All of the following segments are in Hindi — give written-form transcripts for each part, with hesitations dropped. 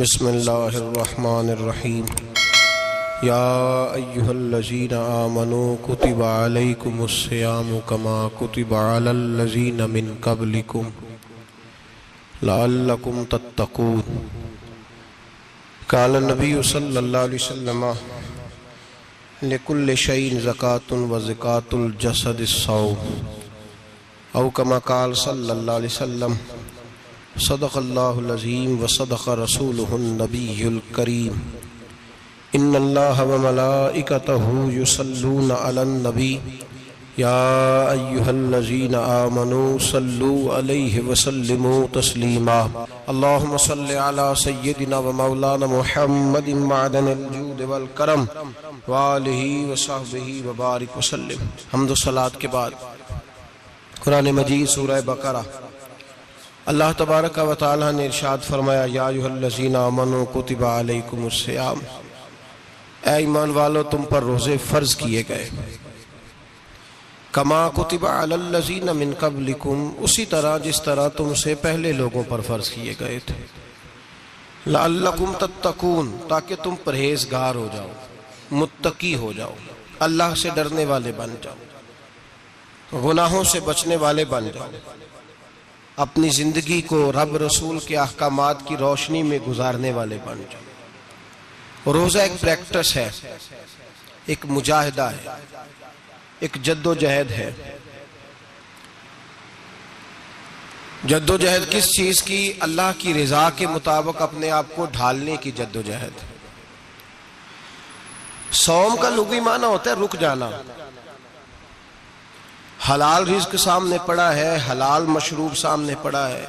बिस्मिल्लाहिर्रहमानिर्रहीम। या अय्युहल्लज़ीना आमनू कुतिबा अलैकुमुस्सियामु कमा कुतिबा अलल्लज़ीना मिन क़ब्लिकुम लअल्लकुम तत्तक़ून। क़ाल नबी सल्लल्लाहु अलैहि वसल्लम लिकुल्लि शैइन ज़कातुन व ज़कातुल जसदिस्सौम औ कमा क़ाल सल्लल्लाहु अलैहि वसल्लम सदक़ल्लाहुल अज़ीम व सदक़ रसूलुहुन नबियुल करीम। इन्नल्लाहा व मलाइकतहु युसल्लूना अलन नबी या अय्युहल्लज़ीना आमनू सल्लू अलैहि व सल्लिमू तस्लीमा। अल्लाहुम्मा सल्लि अला सय्यिदिना व मौलाना मुहम्मदिन मअदनिल जूद वल करम व आलिहि व सहबिहि व बारिक व सल्लिम। हम्द व सलात के बाद कुरान मजीद सूरह बकरा अल्लाह तबारक व तआला ने इरशाद फरमाया, या अय्युहल्लज़ीना आमनू कुतिबा अलैकुमुस्सियाम, ऐ ईमान वालो तुम पर रोज़े फ़र्ज़ किए गए। कमा कुतिबा अलल्लज़ीना मिन क़ब्लिकुम, उसी तरह जिस तरह तुमसे पहले लोगों पर फ़र्ज़ किए गए थे। लअल्लकुम तत्तक़ून, ताकि तुम परहेज़गार हो जाओ, मुत्तकी हो जाओ, अल्लाह से डरने वाले बन जाओ, गुनाहों से बचने वाले बन जाओ, अपनी ज़िंदगी को रब रसूल के अहकामात की रोशनी में गुजारने वाले बन जाओ। रोज़ा एक प्रैक्टिस है, एक मुजाहिदा है, एक जद्दोजहद है। जद्दोजहद किस चीज़ की? अल्लाह की रज़ा के मुताबिक अपने आप को ढालने की जद्दोजहद। सौम का लुग़वी माना होता है रुक जाना। हलाल रिज़्क सामने पड़ा है, हलाल मशरूब सामने पड़ा है,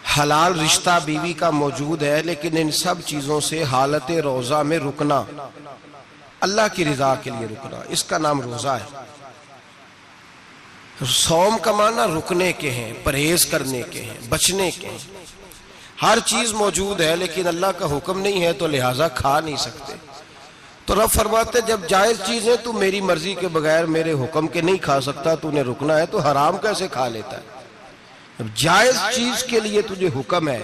हलाल रिश्ता बीवी का मौजूद है, लेकिन इन सब चीज़ों से हालत रोज़ा में रुकना, अल्लाह की रज़ा के लिए रुकना, इसका नाम रोज़ा है। सौम का माना रुकने के हैं, परहेज करने के हैं, बचने के हैं। हर चीज़ मौजूद है लेकिन अल्लाह का हुक्म नहीं है तो लिहाजा खा नहीं सकते। तो रब फरमाते जब जायज़ चीज़ें तू मेरी मर्जी के बगैर मेरे हुक्म के नहीं खा सकता, तूने रुकना है, तो हराम कैसे खा लेता है? अब जायज़ चीज़ के लिए तुझे हुक्म है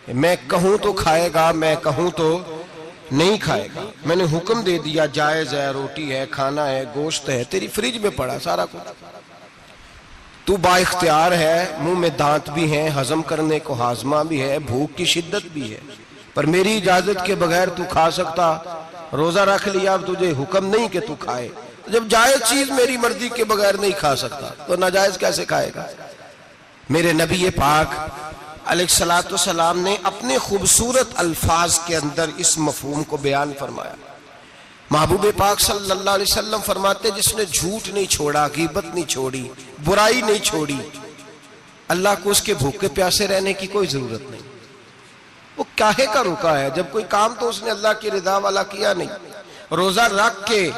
कि मैं कहूँ तो खाएगा, मैं कहूँ तो नहीं खाएगा। मैंने हुक्म दे दिया, जायज़ है, रोटी है, खाना है, गोश्त है, तेरी फ्रिज में पड़ा सारा कुछ, तू बाइख्तियार है, मुंह में दांत भी हैं, हजम करने को हाजमा भी है, भूख की शिद्दत भी है, पर मेरी इजाजत के बगैर तू खा सकता। रोजा रख लिया, अब तुझे हुक्म नहीं कि तू खाए। तो जब जायज चीज मेरी मर्जी के बगैर नहीं खा सकता तो नाजायज कैसे खाएगा? मेरे नबी पाक अलैहिस्सलातु वस्सलाम ने अपने खूबसूरत अल्फाज के अंदर इस मफहूम को बयान फरमाया। महबूब पाक सल्लल्लाहु अलैहि वसल्लम फरमाते, जिसने झूठ नहीं छोड़ा, गीबत नहीं छोड़ी, बुराई नहीं छोड़ी, अल्लाह को उसके भूखे प्यासे रहने की कोई जरूरत नहीं। वो काहे का रुका है? जब कोई काम तो उसने अल्लाह की रिदा वाला किया नहीं। रोजा रख के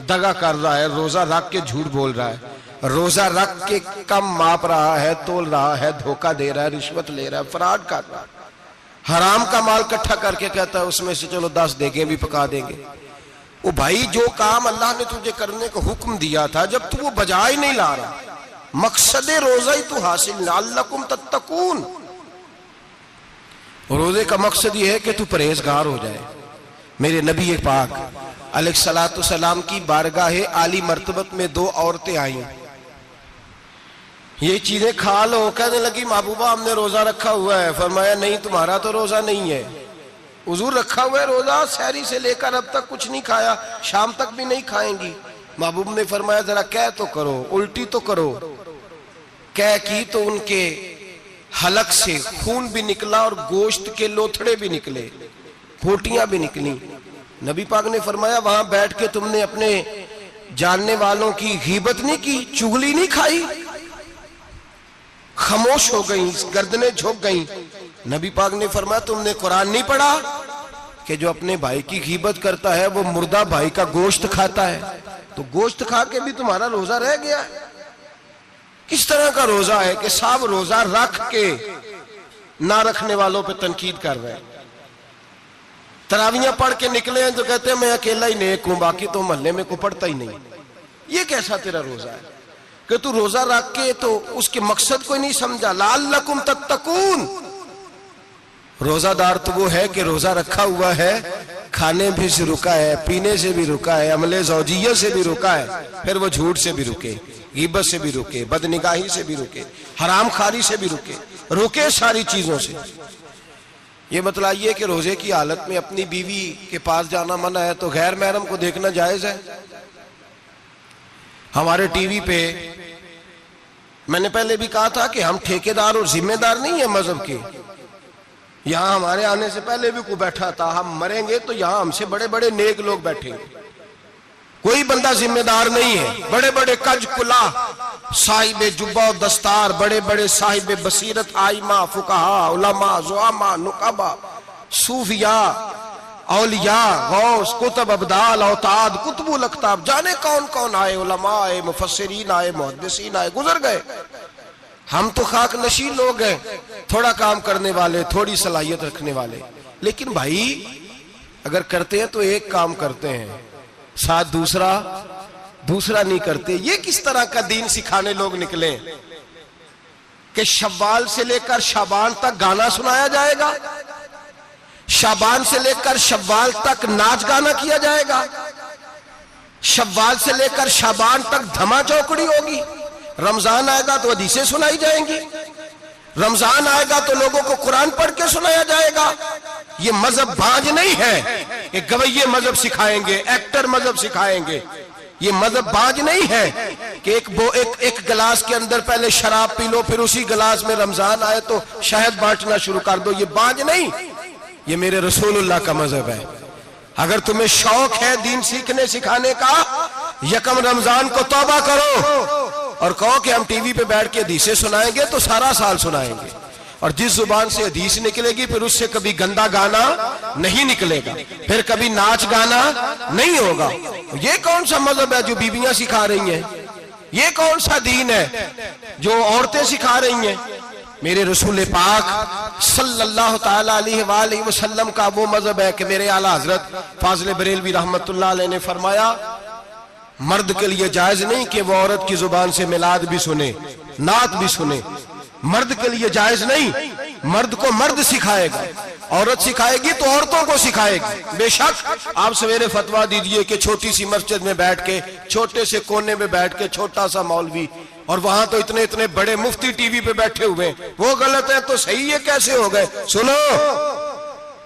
दगा कर रहा है, रोजा रख के झूठ बोल रहा है, रोजा रख के कम माप रहा है, तोल रहा है, धोखा दे रहा है, रिश्वत ले रहा है, फराड कर रहा है, हराम का माल इकट्ठा करके कहता है उसमें से चलो 10 देगे भी पका देंगे। वो भाई जो काम अल्लाह ने तुझे करने को हुक्म दिया था, जब तू वो बजा ही नहीं ला रहा, मकसद रोजा ही तू हासिल ना, लअल्लकुम तत्तकून। रोजे का मकसद ये है कि तू परहेजगार हो जाए। मेरे नबी पाक अलैहिस्सलातु सलाम की बारगाह आली मर्तबत में 2 औरतें आई। ये चीजें खा लो, कहने लगी महबूबा हमने रोजा रखा हुआ है। फरमाया नहीं, तुम्हारा तो रोजा नहीं है, हुजूर रखा हुआ है रोजा, सहरी से लेकर अब तक कुछ नहीं खाया, शाम तक भी नहीं खाएंगी। महबूब ने फरमाया जरा कह तो करो, उल्टी तो करो। कह की तो उनके हलक से खून भी निकला और गोश्त के लोथड़े भी निकले, फोटियां भी निकली। नबी पाक ने फरमाया वहां बैठ के तुमने अपने जानने वालों की गीबत नहीं की, चुगली नहीं खाई? खामोश हो गई, गर्दनें झुक गई। नबी पाक ने फरमाया तुमने कुरान नहीं पढ़ा कि जो अपने भाई की गीबत करता है वो मुर्दा भाई का गोश्त खाता है? तो गोश्त खा के भी तुम्हारा रोजा रह गया। किस तरह का रोजा है कि सब रोजा रख के ना रखने वालों पे तनकीद कर रहे हैं। तरावियां पढ़ के निकले हैं तो कहते हैं मैं अकेला ही नेक हूं, बाकी तो मोहल्ले में को पढ़ता ही नहीं। ये कैसा तेरा रोजा है कि तू रोजा रख के तो उसके मकसद को नहीं समझा। लअल्लकुम तत्तकून, रोजादार तो वो है कि रोजा रखा हुआ है, खाने भी से रुका है, पीने से भी रुका है, अमले ज़ौजिय्या से भी रुका है, फिर वो झूठ से भी रुके, गीबत से भी रुके, बदनिगाही से भी रुके, हराम खारी से भी रुके सारी चीजों से। ये बतलाइए कि रोजे की हालत में अपनी बीवी के पास जाना मना है तो गैर महरम को देखना जायज है? हमारे टीवी पे मैंने पहले भी कहा था कि हम ठेकेदार और जिम्मेदार नहीं है मजहब के। यहां हमारे आने से पहले भी कोई बैठा था, हम मरेंगे तो यहां हमसे बड़े बड़े नेक लोग बैठेंगे, कोई बंदा जिम्मेदार नहीं है। बड़े बड़े कज कुला साहिब जुब्बा और दस्तार, बड़े बड़े साहिब बसीरत, आइमा, फुकाहा, उलमा, जुआमा, नुकाबा, सूफिया, औलिया, गौस, कुतुब, अब्दाल, औताद, कुतुबुल अख्ताब, जाने कौन कौन आए, उलमा आए, मुफस्सिरीन आए, मुहद्दिसीन आए, गुजर गए। हम तो खाक नशी लोग हैं, थोड़ा काम करने वाले, थोड़ी सलाहियत रखने वाले। लेकिन भाई अगर करते हैं तो एक काम करते हैं, साथ दूसरा नहीं करते। ये किस तरह का दीन सिखाने लोग निकले कि शव्वाल से लेकर शाबान तक गाना सुनाया जाएगा, शाबान से लेकर शव्वाल तक नाच गाना किया जाएगा, शव्वाल से लेकर शाबान तक धमा चौकड़ी होगी, रमजान आएगा तो हदीसें सुनाई जाएंगी, रमजान आएगा तो लोगों को कुरान पढ़ के सुनाया जाएगा। ये मजहब बाज नहीं है कि गवैये मजहब सिखाएंगे, एक्टर मजहब सिखाएंगे। ये मजहब बाज नहीं है कि एक गिलास के अंदर पहले शराब पी लो, फिर उसी गिलास में रमजान आए तो शहद बांटना शुरू कर दो। ये बाज नहीं, ये मेरे रसूलुल्लाह का मजहब है। अगर तुम्हें शौक है दीन सीखने सिखाने का, यकम रमजान को तौबा करो और कहो कि हम टीवी पे बैठ के हदीसें सुनाएंगे तो सारा साल सुनाएंगे, और जिस जुबान से हदीस निकलेगी फिर उससे कभी गंदा गाना नहीं निकलेगा, फिर कभी नाच गाना नहीं होगा। ये कौन सा मजहब है जो बीबियां सिखा रही हैं? ये कौन सा दीन है जो औरतें सिखा रही हैं? मेरे रसूल पाक सल्लल्लाहु ताला अलैहि वसल्लम का वो मजहब है कि मेरे आला हजरत फाजिल बरेलवी रहमतुल्लाह अलैह ने फरमाया, मर्द के लिए जायज नहीं कि वो औरत की जुबान से मिलाद भी सुने, नात भी सुने। मर्द के लिए जायज नहीं, मर्द को मर्द सिखाएगा, औरत सिखाएगी तो औरतों को सिखाएगी। बेशक आप सवेरे फतवा दीजिए कि छोटी सी मस्जिद में बैठ के, छोटे से कोने में बैठ के छोटा सा मौलवी, और वहां तो इतने इतने बड़े मुफ्ती टीवी पे बैठे हुए, वो गलत है तो सही है कैसे हो गए? सुनो,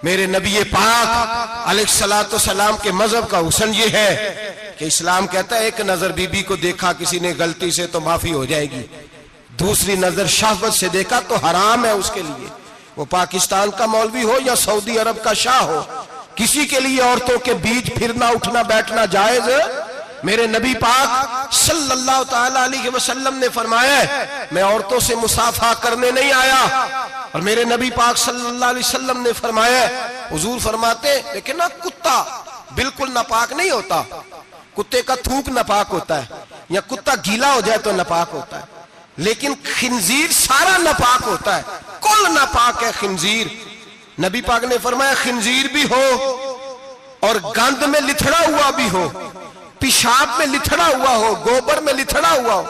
मेरे नबी पाक अलैहिस्सलातु सलाम के मजहब का हुस्न ये है कि इस्लाम कहता है एक नजर बीबी को देखा किसी ने गलती से तो माफी हो जाएगी, दूसरी नजर शहवत से देखा तो हराम है उसके लिए। वो पाकिस्तान का मौलवी हो या सऊदी अरब का शाह हो, किसी के लिए औरतों के बीच फिरना उठना बैठना जायज है? मेरे नबी पाक सल्लल्लाहु ताला अलैहि वसल्लम ने फरमाया मैं औरतों से मुसाफा करने नहीं आया, और मेरे नबी पाक सल्लल्लाहु अलैहि वसल्लम ने फरमाया, हुजूर फरमाते लेकिन ना कुत्ता बिल्कुल नापाक नहीं होता, कुत्ते का थूक नापाक होता है, या कुत्ता गीला हो जाए तो नापाक होता है, लेकिन खिंजीर सारा नापाक होता है, कुल नापाक है खिंजीर। नबी पाक ने फरमाया खिंजीर भी हो और गंद में लिथड़ा हुआ भी हो, पेशाब में लिथड़ा हुआ हो, गोबर में लिथड़ा हुआ हो,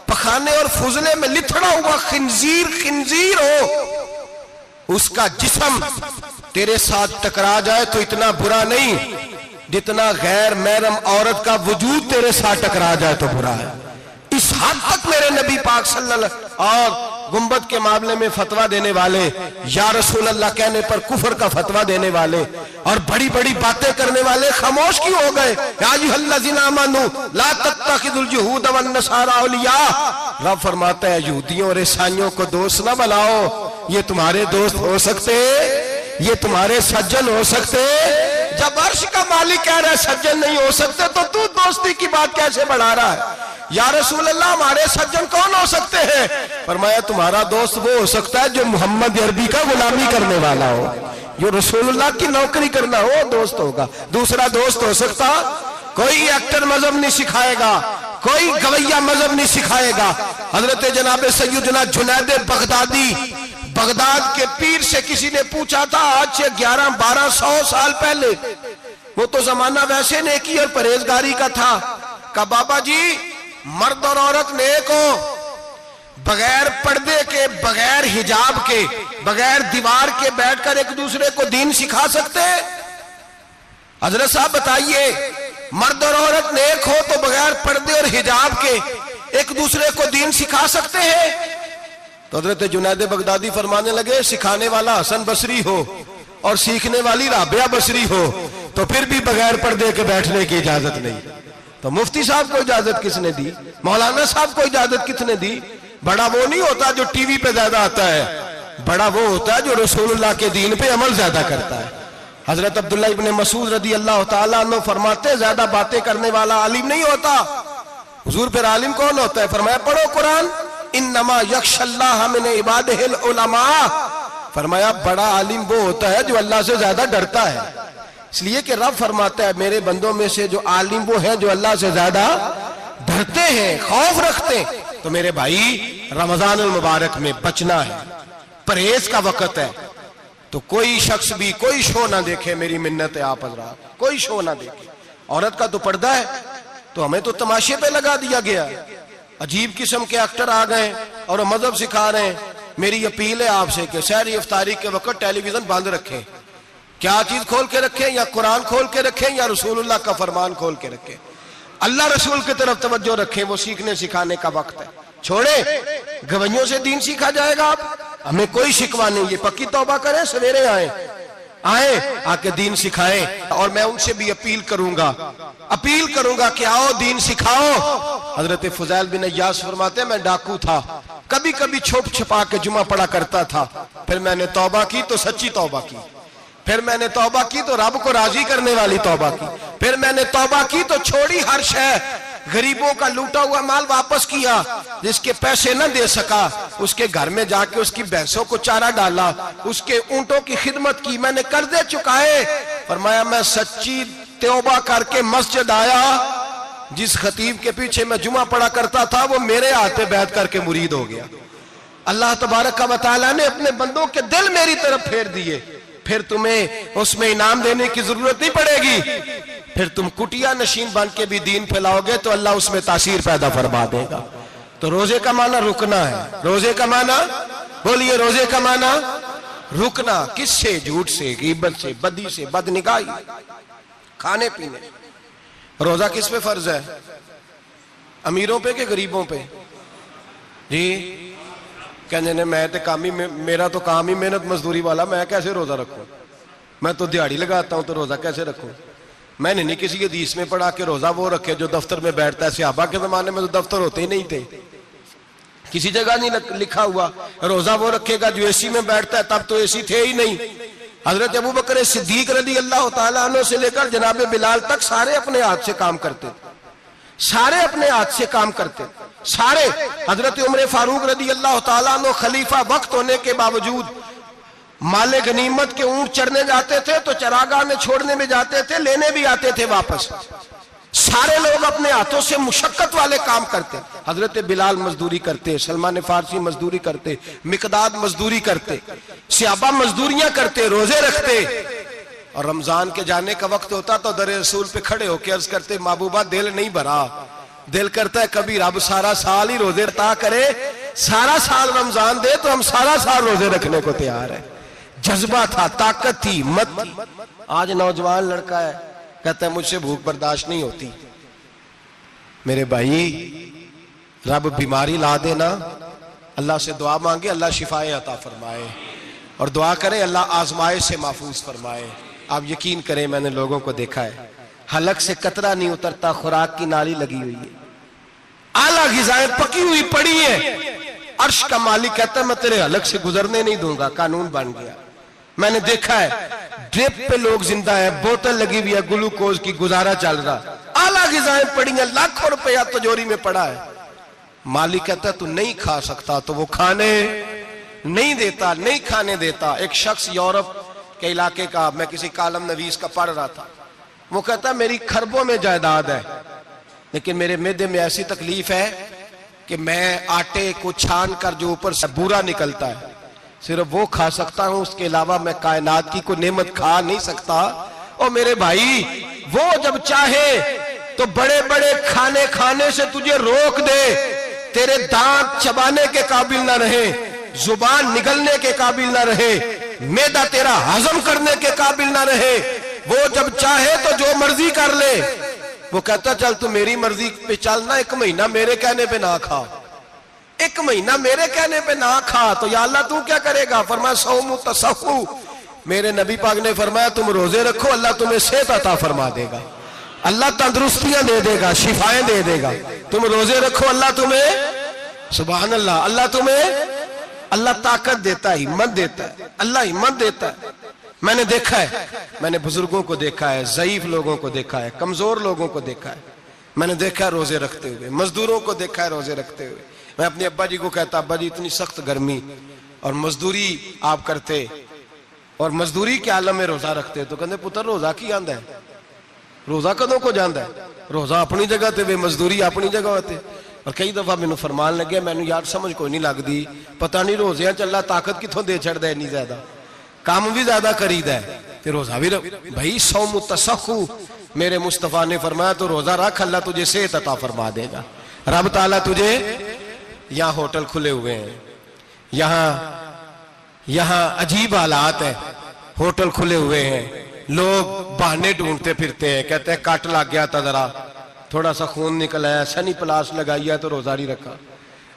पखाने और फुजले में लिथड़ा हुआ खिंजीर हो, उसका जिस्म तेरे साथ टकरा जाए तो इतना बुरा नहीं जितना गैर महरम औरत का वजूद तेरे साथ टकरा जाए तो बुरा है। इस हद तक मेरे नबी पाक सल्लल्लाहु और गुंबद के मामले में फतवा देने वाले, या रसूल अल्लाह कहने पर कुफर का फतवा देने वाले और बड़ी बड़ी बातें करने वाले खामोश क्यों हो गए? या अय्युहल्लज़ीना आमनू ला तत्तखिज़ुल यहूद वन नसारा औलिया। रब फरमाता है यहूदियों और ईसाइयों को दोस्त ना बनाओ, ये तुम्हारे दोस्त हो सकते, ये तुम्हारे सज्जन हो सकते। जब अर्श का मालिक कह रहा है सज्जन नहीं हो सकते तो तू दोस्ती की बात कैसे बढ़ा रहा है? या रसूल अल्लाह हमारे सज्जन कौन हो सकते हैं? फरमाया तुम्हारा दोस्त वो हो सकता है जो मोहम्मद अरबी का गुलामी करने वाला हो, जो रसूलुल्लाह की नौकरी करना हो दोस्त होगा। दूसरा दोस्त हो सकता? कोई एक्टर मजहब नहीं सिखाएगा, कोई गवैया मजहब नहीं सिखाएगा। हजरत जनाब सैयदना जुनैद बगदादी, बगदाद के पीर से किसी ने पूछा था आज से 1100-1200 साल पहले, वो तो जमाना वैसे नेकी और परहेजगारी का था, कहा बाबा जी मर्द और औरत नेक हो, बगैर पर्दे के बगैर हिजाब के बगैर दीवार के बैठकर एक दूसरे को दीन सिखा सकते हैं? हजरत साहब बताइए, मर्द और औरत नेक हो तो बगैर पर्दे और हिजाब के एक दूसरे को दीन सिखा सकते हैं? तो हजरत जुनैद बगदादी फरमाने लगे, सिखाने वाला हसन बसरी हो और सीखने वाली राबिया बसरी हो तो फिर भी बगैर पर्दे के बैठने की इजाजत नहीं। तो मुफ्ती साहब को इजाजत किसने दी? मौलाना साहब को इजाजत किसने दी? बड़ा वो नहीं होता जो टीवी पे ज्यादा आता है, बड़ा वो होता है जो रसूलुल्लाह के दीन पे अमल ज्यादा करता है। हजरत अब्दुल्ला इब्ने मसूद रदी अल्लाह ताला अन्हु फरमाते, ज्यादा बातें करने वाला आलिम नहीं होता। हुजूर फिर आलिम कौन होता है? फरमाया, पढ़ो कुरान, इन्नमा यख्शल्लाह मिन इबादिहिल उलमा। फरमाया, बड़ा आलिम वो होता है जो अल्लाह से ज्यादा डरता है। इसलिए कि रब फरमाता है, मेरे बंदों में से जो आलिम वो है जो अल्लाह से ज्यादा डरते हैं, खौफ रखते हैं। तो मेरे भाई, रमजान अल मुबारक में बचना है, परहेज का वक्त है। तो कोई शख्स भी कोई शो ना देखे, मेरी मिन्नत है आप हजरात, कोई शो ना देखे। औरत का तो पर्दा है, तो हमें तो तमाशे पे लगा दिया गया। अजीब किस्म के एक्टर आ गए और मजहब सिखा रहे हैं। मेरी अपील है आपसे कि सहरी इफ्तारी के वक्त टेलीविजन बंद रखें। क्या चीज खोल के रखें? या कुरान खोल के रखें या रसूलुल्लाह का फरमान खोल के रखें। अल्लाह रसूल की तरफ तवज्जो रखें, वो सीखने सिखाने का वक्त है। छोड़े गवैयों से दीन सीखा जाएगा। आप हमें कोई शिकवा नहीं, ये पक्की तौबा करें, सवेरे आए आके दीन सिखाएं। और मैं उनसे भी अपील करूंगा कि आओ दीन सिखाओ। हजरत फुजैल बिन अय्यास फरमाते, मैं डाकू था, कभी कभी छुप छुपा के जुमा पढ़ा करता था, फिर मैंने तौबा की तो सच्ची तौबा की, फिर मैंने तौबा की तो रब को राजी करने वाली तौबा की, फिर मैंने तौबा की तो छोड़ी हर शय, गरीबों का लूटा हुआ माल वापस किया, जिसके पैसे न दे सका उसके घर में जाके उसकी भैंसों को चारा डाला, उसके ऊंटों की खिदमत की, मैंने कर्जे चुकाए। फरमाया, मैं सच्ची तौबा करके मस्जिद आया, जिस खतीब के पीछे मैं जुमा पढ़ा करता था वो मेरे हाथ पे बैठ करके मुरीद हो गया। अल्लाह तबारक व तआला ने अपने बंदों के दिल मेरी तरफ फेर दिए। फिर तुम्हें उसमें इनाम देने की जरूरत नहीं पड़ेगी, फिर तुम कुटिया नशीन बन के भी दीन फैलाओगे तो अल्लाह उसमें तासीर पैदा फरमा देगा। तो रोजे का माना रुकना है। रोजे का माना बोलिए, रोजे का माना रुकना। किससे? झूठ से, गीबत से, बदी से, बदनिगाही, खाने पीने। रोजा किस पे फर्ज है? अमीरों पे कि गरीबों पे? जी कहने ने, मैं तो काम ही, मेरा तो काम ही मेहनत मजदूरी वाला, मैं कैसे रोजा रखूं? मैं तो दिहाड़ी लगाता हूं तो रोजा कैसे रखूं? मैंने नहीं किसी हदीस में पढ़ा कि रोजा वो रखे जो दफ्तर में बैठता है। सहाबा के जमाने में तो दफ्तर होते ही नहीं थे, किसी जगह नहीं लिखा हुआ रोजा वो रखेगा जो एसी में बैठता है, तब तो एसी थे ही नहीं। हजरत अबू बकर सिद्दीक रज़ी अल्लाह तआला अन्हु से लेकर जनाब बिलाल तक सारे अपने हाथ से काम करते, सारे अपने हाथ से काम करते, सारे। हजरत उमर फारूक रज़ी अल्लाह तआला अन्हु खलीफा वक्त होने के बावजूद माले गनीमत के ऊंट चढ़ने जाते थे तो चरागाह में छोड़ने में जाते थे, लेने भी आते थे वापस। सारे लोग अपने हाथों से मुशक्कत वाले काम करते। हजरत बिलाल मजदूरी करते, सलमान फारसी मजदूरी करते, मिकदाद मजदूरी करते, सहाबा मजदूरियां करते, रोजे रखते। और रमजान के जाने का वक्त होता तो दर रसूल पे खड़े होकर अर्ज करते, महबूबा दिल नहीं भरा, दिल करता है कभी रब सारा साल ही रोजे ता करे, सारा साल रमजान दे तो हम सारा साल रोजे रखने को तैयार है। जज्बा था, ताकत थी, हिम्मत थी। आज नौजवान लड़का है, कहता है मुझसे भूख बर्दाश्त नहीं होती। मेरे भाई, रब बीमारी ला देना, अल्लाह से दुआ मांगे, अल्लाह शिफाए अता फरमाए, और दुआ करें अल्लाह आजमाइश से महफूज फरमाए। आप यकीन करें, मैंने लोगों को देखा है, हलक से कतरा नहीं उतरता, खुराक की नाली लगी हुई है, आला ग़िज़ाएं पकी हुई पड़ी है। अर्श का मालिक कहता है मैं तेरे हलक से गुजरने नहीं दूंगा, कानून बन गया। मैंने देखा है, ड्रिप पे लोग जिंदा है, बोतल लगी हुई है, ग्लूकोज की, गुजारा चल रहा, आला ग़िज़ाएं पड़ी हैं, लाखों रुपया तिजोरी में पड़ा है। मालिक कहता है तू नहीं खा सकता, तो वो खाने नहीं देता, नहीं खाने देता। एक शख्स यूरोप के इलाके का, मैं किसी कालम नवीस का पढ़ रहा था, वो कहता मेरी खरबों में जायदाद है, लेकिन मेरे मैदे में ऐसी तकलीफ है कि मैं आटे को छान कर जो ऊपर से बूरा निकलता है सिर्फ वो खा सकता हूं, उसके अलावा मैं कायनात की कोई नेमत खा नहीं सकता। और मेरे भाई, वो जब चाहे तो बड़े बड़े खाने खाने से तुझे रोक दे, तेरे दांत चबाने के काबिल ना रहे, जुबान निगलने के काबिल ना रहे, मैदा तेरा हजम करने के काबिल ना रहे, वो जब चाहे तो जो मर्जी कर ले। वो कहता चल तू मेरी मर्जी पे चल ना, 1 महीना मेरे कहने पे ना खा, 1 महीना मेरे कहने पे ना खा, तो या अल्लाह तू क्या करेगा? फरमाया सौमु तसहु, मेरे नबी पाक ने फरमाया तुम रोजे रखो, अल्लाह तुम्हें सेहत अता फरमा देगा, अल्लाह तंदुरुस्तियां दे देगा, शिफाएं दे देगा। तुम रोजे रखो, अल्लाह तुम्हें, सुभान अल्लाह, अल्लाह तुम्हें, अल्लाह ताकत देता है, हिम्मत देता है, अल्लाह हिम्मत देता है। मैंने देखा है, मैंने बुजुर्गों को देखा है, ज़ईफ लोगों को देखा है, कमजोर लोगों को देखा है, मैंने देखा है रोजे रखते हुए, मजदूरों को देखा है रोजे रखते हुए। मैं अपने अब्बा जी को कहता, अब्बा जी इतनी सख्त गर्मी और मजदूरी आप करते और मजदूरी के आलम में रोजा रखते, तो कहते पुत्र रोजा की आंदा है, रोजा कदों को जाता है, रोजा अपनी जगह ते वे मजदूरी अपनी जगह होते। और कई दफा मैनू फरमान लगे, मैनू यार समझ कोई नहीं लगती, पता नहीं रोजिया चला ताकत कितों दे छड़दा है, इन्नी ज्यादा काम भी ज्यादा करीदा है ते रोजा भी भाई सौमु तसहु, मेरे मुस्तफा ने फरमाया तो रोजा रख, अल्लाह तुझे सेहत अता फरमा देगा। रब ताला तुझे, यहाँ होटल खुले हुए हैं, यहाँ अजीब हालात है, होटल खुले हुए हैं, लोग बहाने ढूंढते फिरते हैं, कहते हैं कट लग गया था, जरा थोड़ा सा खून निकल आया, सनी प्लास लगाई है तो रोजा नहीं रखा,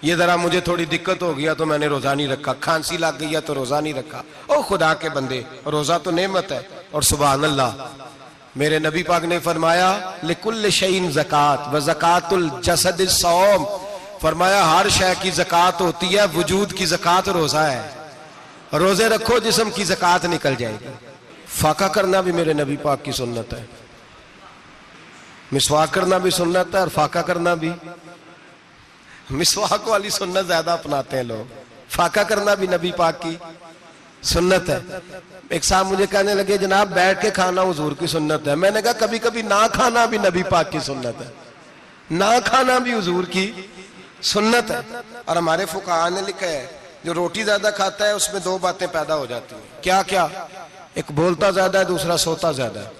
ये जरा मुझे थोड़ी दिक्कत हो गया तो मैंने रोजा नहीं रखा, खांसी लग गई है तो रोजा नहीं रखा। ओ खुदा के बंदे, रोजा तो नेमत है। और सुभान अल्लाह, मेरे नबी पाक ने फरमाया लिकुल्ल शैइन ज़कात व ज़कातुल जसद सौम, फरमाया हर शय की ज़कात होती है, वजूद की ज़कात रोजा है, रोजे रखो जिस्म की ज़कात निकल जाएगी। फाका करना भी मेरे नबी पाक की सुन्नत है, मिसवाक करना भी सुन्नत है और फाका करना भी। मिसवाक वाली सुन्नत ज्यादा अपनाते हैं लोग, फाका करना भी नबी पाक की सुन्नत है। एक साहब मुझे कहने लगे जनाब बैठ के खाना हुजूर की सुन्नत है, मैंने कहा कभी कभी ना खाना भी नबी पाक की सुन्नत है, ना खाना भी हुजूर की सुन्नत है। और हमारे फुकाहा ने लिखा है जो रोटी ज्यादा खाता है उसमें 2 बातें पैदा हो जाती हैं, क्या क्या? एक बोलता ज्यादा है, दूसरा सोता ज्यादा है,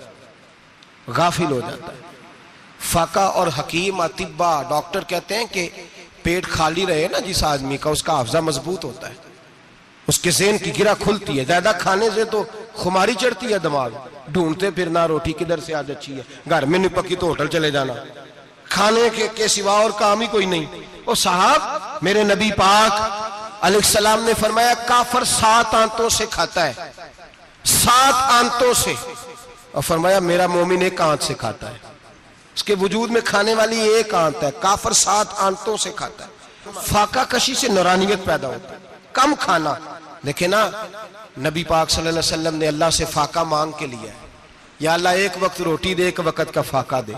गाफिल हो जाता है। फाका और हकीम अतिब्बा डॉक्टर कहते हैं कि पेट खाली रहे ना जिस आदमी का, उसका हाफजा मजबूत होता है, उसके ज़हन की गिरा खुलती है। ज्यादा खाने से तो खुमारी चढ़ती है, दिमाग ढूंढते फिरना, रोटी किधर से आज अच्छी है, घर में नहीं पकी तो होटल चले जाना, खाने के सिवा और काम ही कोई नहीं। ओ साहब, मेरे नबी पाक अलैहिस्सलाम ने फरमाया काफर 7 आंतों से खाता है, 7 आंतों से, और फरमाया मेरा मोमिन 1 आंत से खाता है, उसके वजूद में खाने वाली 1 आंत है। काफर 7 आंतों से खाता है। फाका कशी से नूरानियत पैदा होता है, कम खाना। देखे ना, नबी पाक सल्लल्लाहु अलैहि वसल्लम ने अल्लाह से फाका मांग के लिया है, या अल्लाह 1 वक्त रोटी दे, 1 वक्त का फाका दे,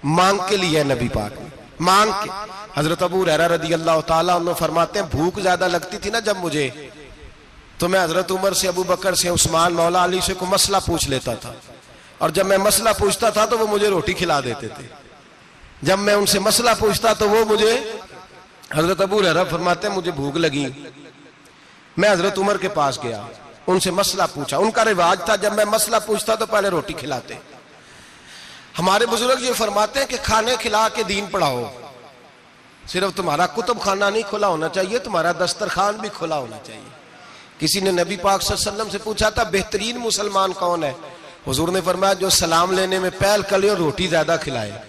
मांग के लिया है नबी पाक ने, मांग के। हजरत अबू हुरैरा रदी अल्लाह ताला अन्हु फरमाते हैं भूख ज्यादा लगती थी ना जब मुझे, तो मैं हजरत उमर से, अबू बकर से, उस्मान, मौला अली से कोई मसला पूछ लेता था, और जब मैं मसला पूछता था तो वो मुझे रोटी खिला देते थे। जब मैं उनसे मसला पूछता तो वो मुझे, हजरत अबू हुरैरा फरमाते हैं मुझे भूख लगी, मैं हजरत उमर के पास गया, उनसे मसला पूछा। उनका रिवाज था जब मैं मसला पूछता तो पहले रोटी खिलाते। हमारे बुजुर्ग ये फरमाते हैं कि खाने खिला के दीन पढ़ाओ, सिर्फ तुम्हारा कुतुब खाना नहीं खुला होना चाहिए, तुम्हारा दस्तरखान भी खुला होना चाहिए। किसी ने नबी पाक सल्लल्लाहु अलैहि वसल्लम से पूछा था बेहतरीन मुसलमान कौन है? हुजूर ने फरमाया जो सलाम लेने में पहल करे और रोटी ज्यादा खिलाए,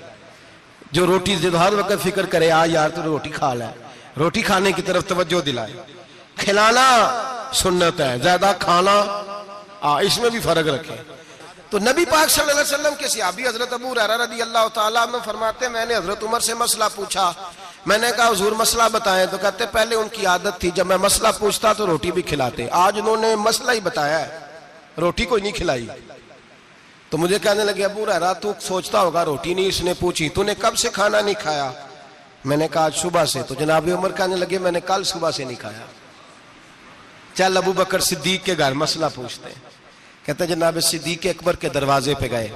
जो रोटी हर वक्त फिक्र करे आ यार तो रोटी खा ले, रोटी खाने की तरफ तवज्जो दिलाए। खिलाना सुन्नत है, ज्यादा खाना इसमें भी फर्क रखे। तो नबी पाक सल्लल्लाहु अलैहि वसल्लम के सहाबी हजरत अबू हुरैरा रदी अल्लाह ताला अन्हु फरमाते हैं मैंने हजरत उमर से मसला पूछा, मैंने कहा हुजूर मसला बताएं, तो कहते पहले उनकी आदत थी जब मैं मसला पूछता तो रोटी भी खिलाते, आज उन्होंने मसला ही बताया है, रोटी कोई नहीं खिलाई। तो मुझे कहने लगे अबू हुरैरा तू सोचता होगा रोटी नहीं इसने पूछी, तूने कब से खाना नहीं खाया? मैंने कहा आज सुबह से। तो जनाब उमर कहने लगे मैंने कल सुबह से नहीं खाया। चल अबू बकर सिद्दीक के घर मसला पूछते हैं। कहते जनाब सिद्दीक अकबर के दरवाजे पे गए,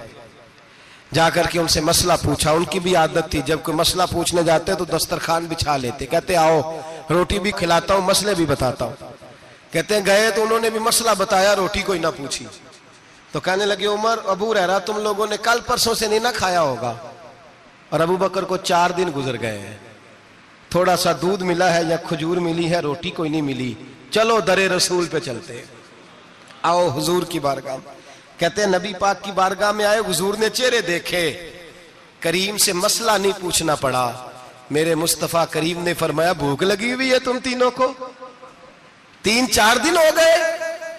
जाकर के उनसे मसला पूछा। उनकी भी आदत थी जब कोई मसला पूछने जाते तो दस्तरखान बिछा लेते, कहते आओ रोटी भी खिलाता हूँ मसले भी बताता हूँ। कहते हैं गए तो उन्होंने भी मसला बताया, रोटी कोई ना पूछी। तो कहने लगे उमर अबू हुरैरा तुम लोगों ने कल परसों से नहीं ना खाया होगा। और अबू बकर को 4 दिन गुजर गए हैं, थोड़ा सा दूध मिला है या खजूर मिली है, रोटी कोई नहीं मिली। चलो दरे रसूल पे चलते हैं, आओ हुजूर की बारगाह। कहते हैं नबी पाक की बारगाह में आए, हुजूर ने चेहरे देखे, करीम से मसला नहीं पूछना पड़ा। मेरे मुस्तफा करीम ने फरमाया भूख लगी हुई है तुम तीनों को, 3-4 दिन हो गए।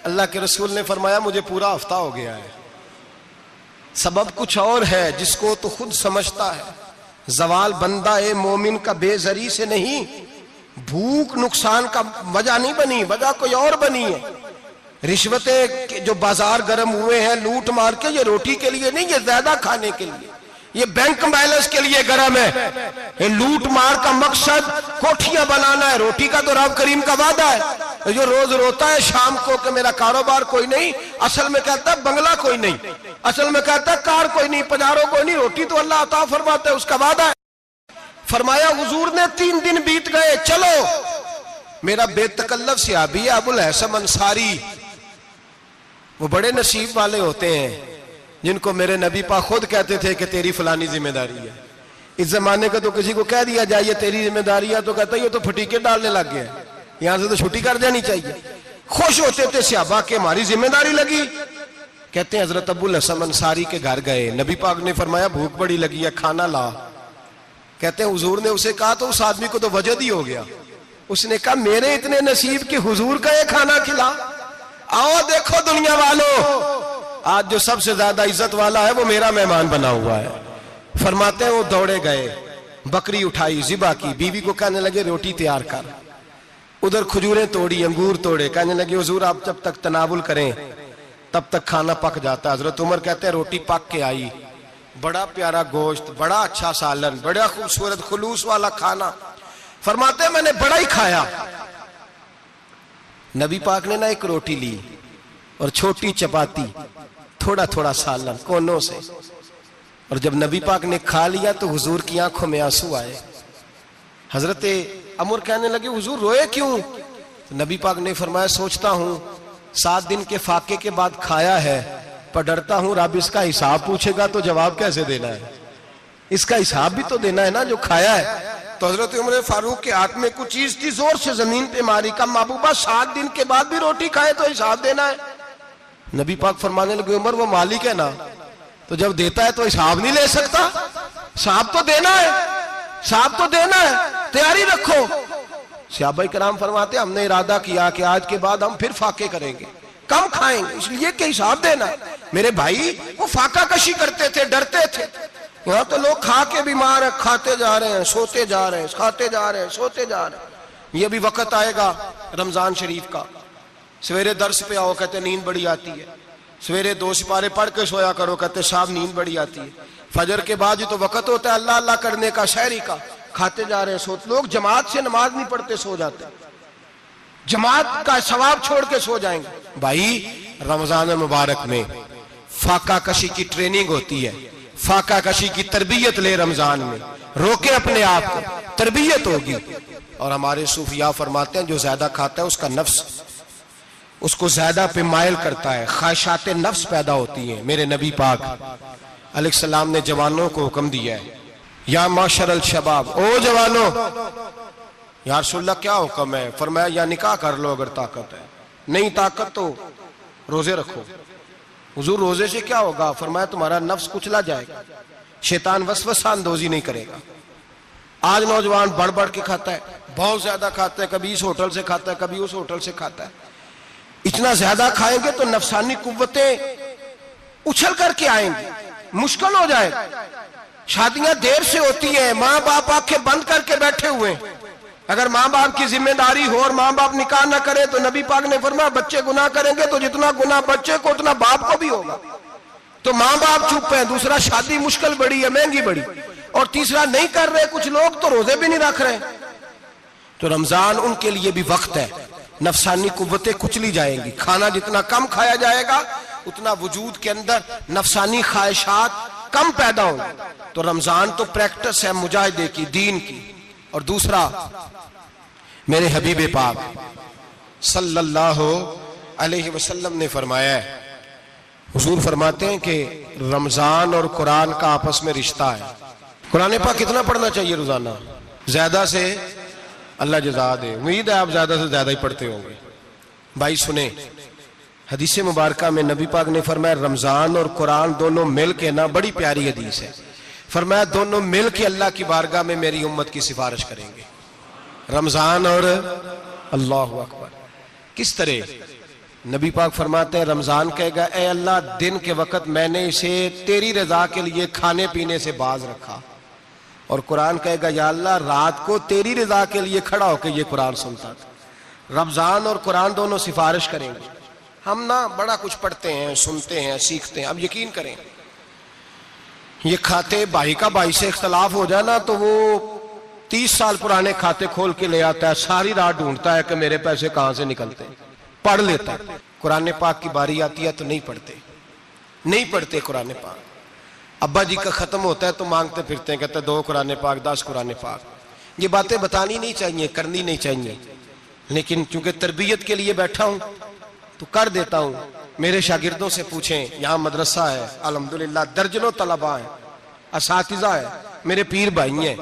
अल्लाह के रसूल ने फरमाया मुझे पूरा हफ्ता हो गया है। सबब कुछ और है जिसको तो खुद समझता है। जवाल बंदा ए मोमिन का बेजरी से नहीं, भूख नुकसान का वजह नहीं बनी, वजह कोई और बनी है। रिश्वतें जो बाजार गर्म हुए हैं लूट मार के, ये रोटी के लिए नहीं, ये ज्यादा खाने के लिए, ये बैंक बैलेंस के लिए गर्म है। ये लूट मार का मकसद कोठियां बनाना है, रोटी का तो रब करीम का वादा है। जो रोज रोता है शाम को कि मेरा कारोबार कोई नहीं, असल में कहता है बंगला कोई नहीं, असल में कहता है कार कोई नहीं, पजारों कोई नहीं, रोटी तो अल्लाह अता फरमाता है, उसका वादा है। फरमाया हुजूर ने 3 दिन बीत गए, चलो। मेरा बेतकल्लफ सहाबी है अबुल हसन अंसारी, वो बड़े नसीब वाले होते हैं जिनको मेरे नबी पाक खुद कहते थे कि तेरी फलानी जिम्मेदारी है। इस जमाने का तो किसी को कह दिया जाए तेरी जिम्मेदारी है तो कहता है ये तो फटीके डालने लग गया, यहां से तो छुट्टी कर जानी चाहिए। खुश होते थे सहाबा के हमारी जिम्मेदारी लगी। कहते हैं हजरत अबुल हसन अंसारी के घर गए, नबी पाक ने फरमाया भूख बड़ी लगी है, खाना ला। कहते हैं हुजूर ने उसे कहा तो उस आदमी को तो वजद ही हो गया। उसने कहा मेरे इतने नसीब कि हुजूर का ये खाना खिला। आओ देखो दुनिया वालों, आज जो सबसे ज्यादा इज्जत वाला है वो मेरा मेहमान बना हुआ है। फरमाते हैं वो दौड़े गए, बकरी उठाई, जिबा की, बीवी को कहने लगे रोटी तैयार कर। उधर खजूरें तोड़ी, अंगूर तोड़े, कहने लगे हुजूर आप जब तक तनावुल करें तब तक खाना पक जाता। हजरत उमर कहते हैं रोटी पक के आई, बड़ा प्यारा गोश्त, बड़ा अच्छा सालन, बड़ा खूबसूरत खुलूस वाला खाना। फरमाते हैं मैंने बड़ा ही खाया। नबी पाक ने ना एक रोटी ली और छोटी चपाती, थोड़ा थोड़ा सालन कोनों से, और जब नबी पाक ने खा लिया तो हुजूर की आंखों में आंसू आए। हजरत अमर कहने लगे हुजूर रोए क्यों? तो नबी पाक ने फरमाया सोचता हूं 7 दिन के फाके के बाद खाया है, पर डरता हूं रब इसका हिसाब पूछेगा तो जवाब कैसे देना है, इसका हिसाब भी तो देना है ना जो खाया है। तो हजरत उमर फारूक के हाथ में कुछ चीज थी, जोर से जमीन पे मारी, का महबूबा 7 दिन के बाद भी रोटी खाए तो हिसाब देना है। नबी पाक फरमाने लगे उमर वो मालिक है ना, तो जब देता है तो हिसाब नहीं ले सकता, हिसाब तो देना है, हिसाब तो देना है, तैयारी रखो। सहाबाए किराम फरमाते हमने इरादा किया कि आज के बाद हम फिर फाके करेंगे, कम खाएंगे, इसलिए कि हिसाब देना। मेरे भाई वो फाका कशी करते थे, डरते थे। यहाँ तो लोग खा के बीमार है, खाते जा रहे हैं, सोते जा रहे हैं, खाते जा रहे हैं, सोते जा रहे हैं। ये भी वक्त आएगा रमजान शरीफ का, सवेरे दर्स पे आओ कहते नींद बड़ी आती है, सवेरे 2 सिपारे पढ़ के सोया करो कहते साहब नींद बड़ी आती है। फजर के बाद जो तो वक्त होता है अल्लाह अल्लाह करने का, शहरी का, खाते जा रहे हैं, सोते। लोग जमात से नमाज नहीं पढ़ते, सो जाते, जमात का सवाब छोड़ के सो जाएंगे। भाई रमजान मुबारक में फाका कशी की ट्रेनिंग होती है, फाका कशी की तरबियत ले, रमजान में रोके अपने आप को, तरबियत होगी। और हमारे सूफिया फरमाते हैं जो ज्यादा खाता है उसका नफ्स उसको ज्यादा पे मायल करता है, ख्वाहिशात नफ्स पैदा होती हैं। मेरे नबी पाक अलैहिस्सलाम ने जवानों को हुक्म दिया है, या माशरल शबाब, ओ जवानों। या रसूलल्लाह क्या हुक्म है? फरमाया या निकाह कर लो अगर ताकत है, नहीं ताकत तो रोजे रखो। हुजूर रोजे से क्या होगा? फरमाया तुम्हारा नफ्स कुचला जाएगा, शैतान वसवसा अंदोजी नहीं करेगा। आज नौजवान बढ़ बढ़ के खाता है, बहुत ज्यादा खाता है, कभी इस होटल से खाता है, कभी उस होटल से खाता है। इतना ज्यादा खाएंगे तो नफसानी कुव्वतें उछल करके आएंगी, मुश्किल हो जाएगा। शादियां देर से होती हैं, माँ बाप आंखें बंद करके बैठे हुए हैं। अगर माँ बाप की जिम्मेदारी हो और माँ बाप निकाह ना करे तो नबी पाक ने फरमाया बच्चे गुनाह करेंगे तो जितना गुनाह बच्चे को उतना बाप को भी होगा। तो माँ बाप चुप है, दूसरा शादी मुश्किल बड़ी है, महंगी बड़ी, और तीसरा नहीं कर रहे कुछ लोग तो रोजे भी नहीं रख रहे। तो रमजान उनके लिए भी वक्त है, नफसानी कुव्वतें कुचली जाएंगी। खाना जितना कम खाया जाएगा उतना वजूद के अंदर नफसानी ख्वाहिशात कम पैदा होंगे। तो रमजान तो प्रैक्टिस है मुजाहिदे की, दीन की। और दूसरा मेरे हबीब पाक सल्लल्लाहु अलैहि वसल्लम ने फरमाया है, हुजूर फरमाते हैं कि रमजान और कुरान का आपस में रिश्ता है। कुरान पाक कितना पढ़ना चाहिए रोजाना? ज्यादा से अल्लाह जज़ा दे, उम्मीद है आप ज्यादा से ज्यादा ही पढ़ते होंगे। भाई सुने, हदीस मुबारका में नबी पाक ने फरमाया रमजान और कुरान दोनों मिल के ना, बड़ी प्यारी हदीस है, फरमाया दोनों मिल के अल्लाह की बारगाह में मेरी उम्मत की सिफारिश करेंगे, रमजान और अल्लाहु अकबर। किस तरह? नबी पाक फरमाते हैं रमजान कहेगा ए अल्लाह दिन के वक्त मैंने इसे तेरी रजा के लिए खाने पीने से बाज रखा, और कुरान कहेगा या अल्लाह रात को तेरी रजा के लिए खड़ा होकर ये कुरान सुनता था। रमजान और कुरान दोनों सिफारिश करेंगे। हम ना बड़ा कुछ पढ़ते हैं, सुनते हैं, सीखते हैं, अब यकीन करें ये खाते भाई का भाई से इख्तलाफ हो जाए ना तो वो 30 साल पुराने खाते खोल के ले आता है, सारी रात ढूंढता है कि मेरे पैसे कहां से निकलते हैं, पढ़ लेता है। कुरान पाक की बारी आती है तो नहीं पढ़ते कुरान पाक। अब्बा जी का खत्म होता है तो मांगते फिरते हैं, कहते 2 कुरान पाक 10 कुरान पाक। ये बातें बतानी नहीं चाहिए, करनी नहीं चाहिए, लेकिन चूंकि तरबियत के लिए बैठा हूं तो कर देता हूं। मेरे शागिर्दों से पूछें, यहाँ मदरसा है अल्हम्दुलिल्लाह, दर्जनों तलबा है, असातिज़ा है, मेरे पीर भाई हैं,